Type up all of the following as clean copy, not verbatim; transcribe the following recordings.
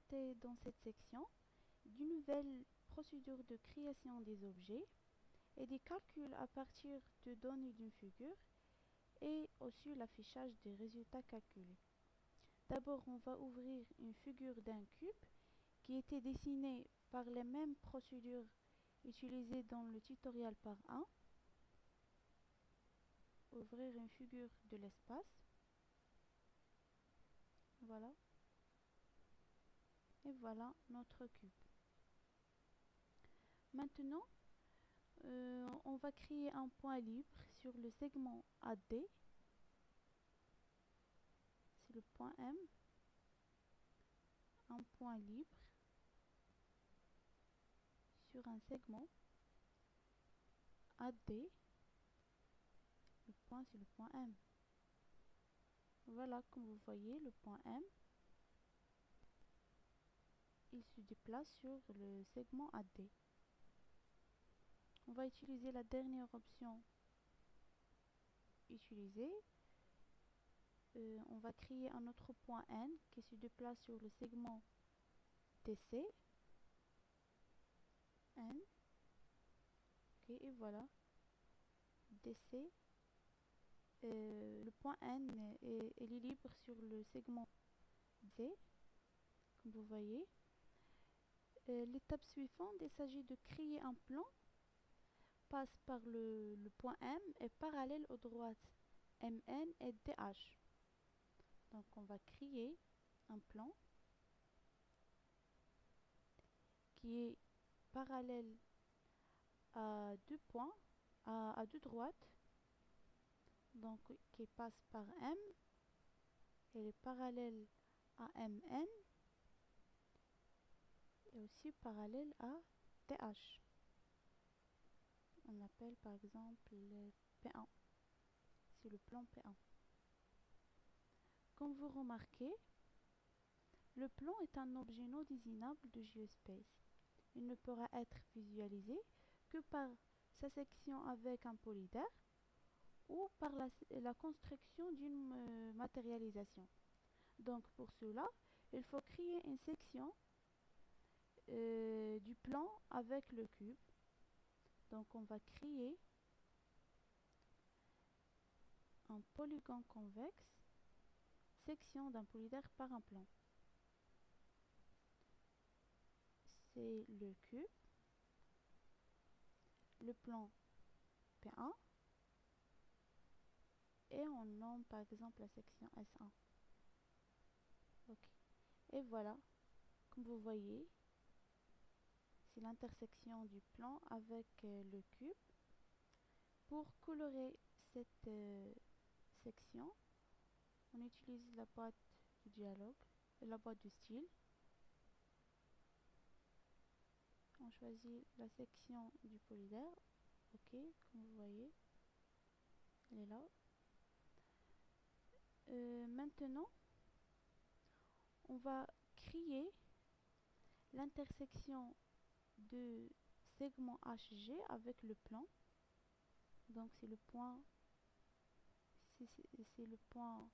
traiter dans cette section d'une nouvelle procédure de création des objets et des calculs à partir de données d'une figure et aussi l'affichage des résultats calculés. D'abord, on va ouvrir une figure d'un cube qui était dessinée par les mêmes procédures utilisées dans le tutoriel par 1. Ouvrir une figure de l'espace. Voilà. Et voilà notre cube. Maintenant, on va créer un point libre sur le segment AD. C'est le point M. Un point libre sur un segment AD. Le point, c'est le point M. Voilà, comme vous voyez, le point M, il se déplace sur le segment AD. On va utiliser la dernière option utilisée. On va créer un autre point N qui se déplace sur le segment DC. N. Ok, et voilà. DC. Le point N est libre sur le segment D, comme vous voyez. L'étape suivante, il s'agit de créer un plan, passe par le point M et parallèle aux droites MN et DH. Donc on va créer un plan qui est parallèle à deux points, à deux droites, donc qui passe par M, et est parallèle à MN et aussi parallèle à TH. On appelle par exemple le P1. C'est le plan P1. Comme vous remarquez, le plan est un objet non désignable de GeoSpace. Il ne pourra être visualisé que par sa section avec un polydare ou par la construction d'une matérialisation. Donc pour cela, il faut créer une section du plan avec le cube. Donc on va créer un polygone convexe, section d'un polydare par un plan. C'est le cube, le plan P1, et on nomme par exemple la section S1. Ok. Et voilà, comme vous voyez, c'est l'intersection du plan avec le cube. Pour colorer cette section, on utilise la boîte du dialogue et la boîte du style. On choisit la section du polydare. Ok, comme vous voyez, elle est là. Maintenant, on va créer l'intersection de segment HG avec le plan. Donc c'est le point, c'est le point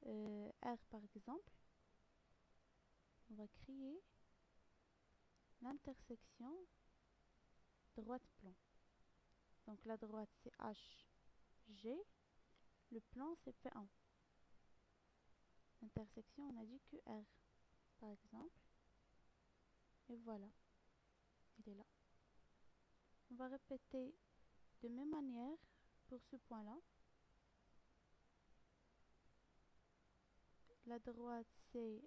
R par exemple. On va créer l'intersection droite plan. Donc la droite c'est HG, le plan c'est P1. L'intersection on a dit que R par exemple. Et voilà, il est là. On va répéter de même manière pour ce point là. La droite c'est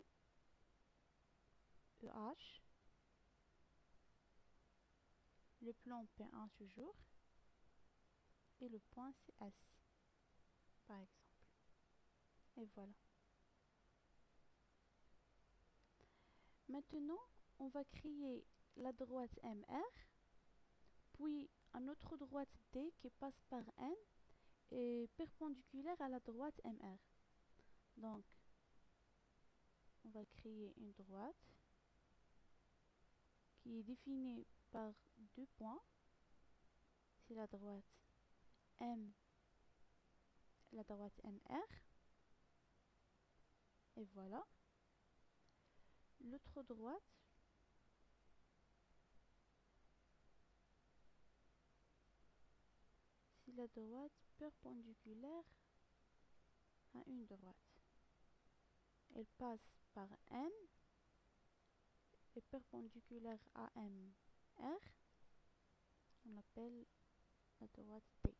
EH, le plan P1 toujours, et le point c'est S par exemple. Et voilà. Maintenant, on va créer la droite MR, puis une autre droite D qui passe par N et perpendiculaire à la droite MR. Donc, on va créer une droite qui est définie par deux points. C'est la droite M, la droite MR. Et voilà. l'autre droite, c'est la droite perpendiculaire à une droite. Elle passe par N et perpendiculaire à MR. On appelle la droite T.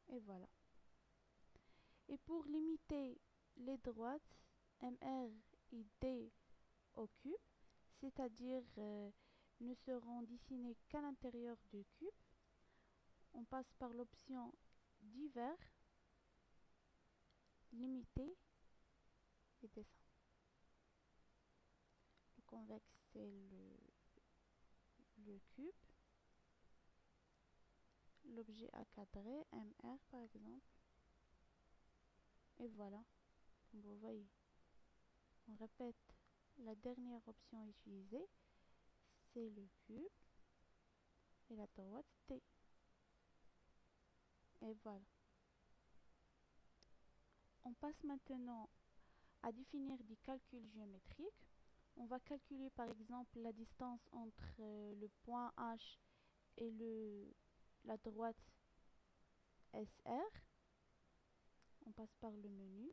Et voilà. Et pour limiter les droites MR et D au cube, c'est-à-dire ne seront dessinées qu'à l'intérieur du cube, on passe par l'option divers, limiter et dessin. Le convexe, c'est le cube. L'objet à cadrer, MR par exemple. Et voilà, comme vous voyez. On répète la dernière option utilisée, c'est le cube et la droite T. Et voilà. On passe maintenant à définir des calculs géométriques. On va calculer par exemple la distance entre le point H et la droite SR. On passe par le menu,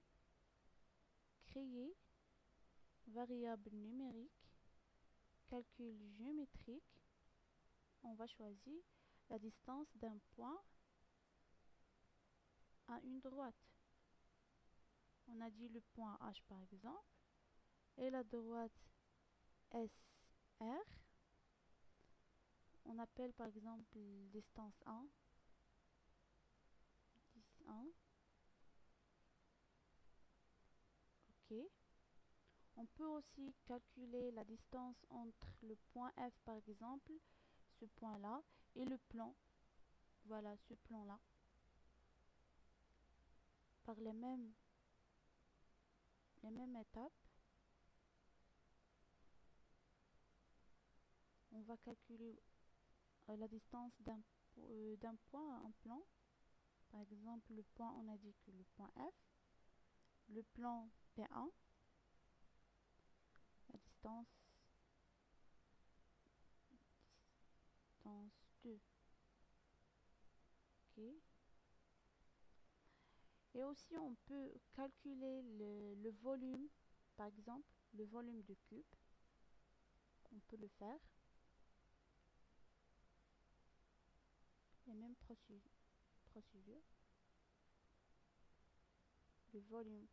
créer, variable numérique, calcul géométrique. On va choisir la distance d'un point à une droite. On a dit le point H par exemple, et la droite SR. On appelle par exemple distance 1, 1. OK. On peut aussi calculer la distance entre le point F par exemple, ce point-là, et le plan. Voilà, ce plan-là. Par les mêmes étapes. On va calculer la distance d'un point à un plan. Par exemple, le point, on a dit que le point F, le plan P1, la distance 2. OK. Et aussi, on peut calculer le volume, par exemple, le volume du cube. On peut le faire. Les mêmes procédures. Le volume,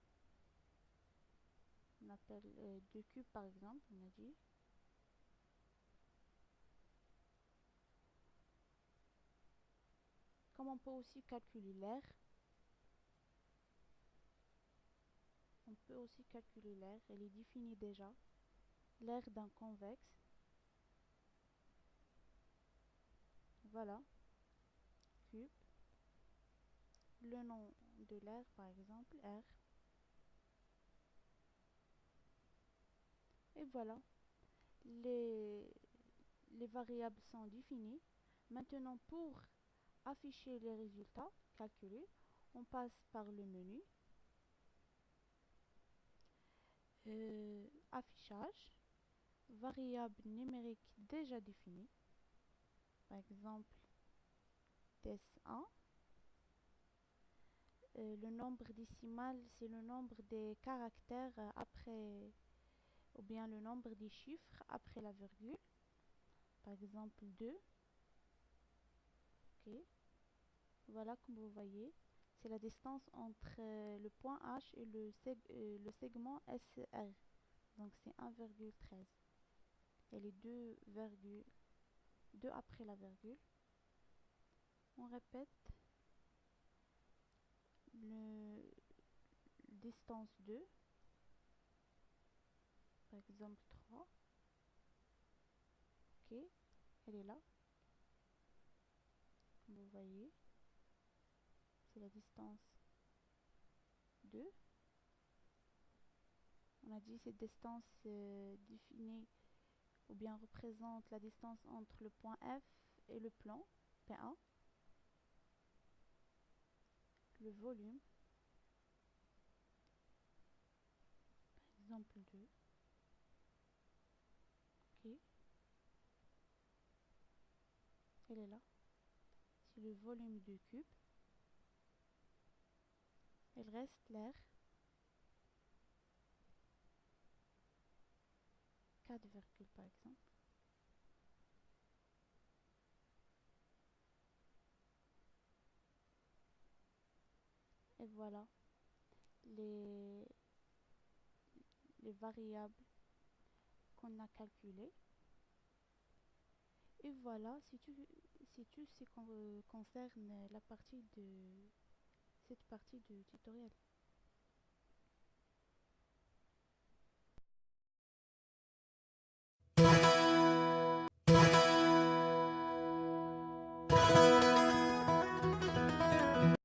on appelle 2 cubes par exemple, on a dit. Comme on peut aussi calculer l'air. On peut aussi calculer l'air, elle est définie déjà. L'air d'un convexe. Voilà. Cube. Le nom de l'air, par exemple, R. Et voilà. Les variables sont définies. Maintenant, pour afficher les résultats calculés, on passe par le menu. Affichage. Variable numérique déjà définie. Par exemple, DES1. Le nombre décimal, c'est le nombre des caractères après, ou bien le nombre des chiffres après la virgule. Par exemple, 2. OK. Voilà, comme vous voyez, c'est la distance entre le point H et le segment SR. Donc, c'est 1,13. Et les 2 après la virgule. On répète le distance 2. Par exemple, 3. OK. Elle est là. Comme vous voyez, c'est la distance 2. On a dit cette distance définit ou bien représente la distance entre le point F et le plan P1. Le volume, par exemple 2. Ok, elle est là. C'est le volume du cube. Il reste l'air. 4, par exemple. Et voilà les, les variables qu'on a calculées. Et voilà, si tout ce qui concerne cette partie du tutoriel.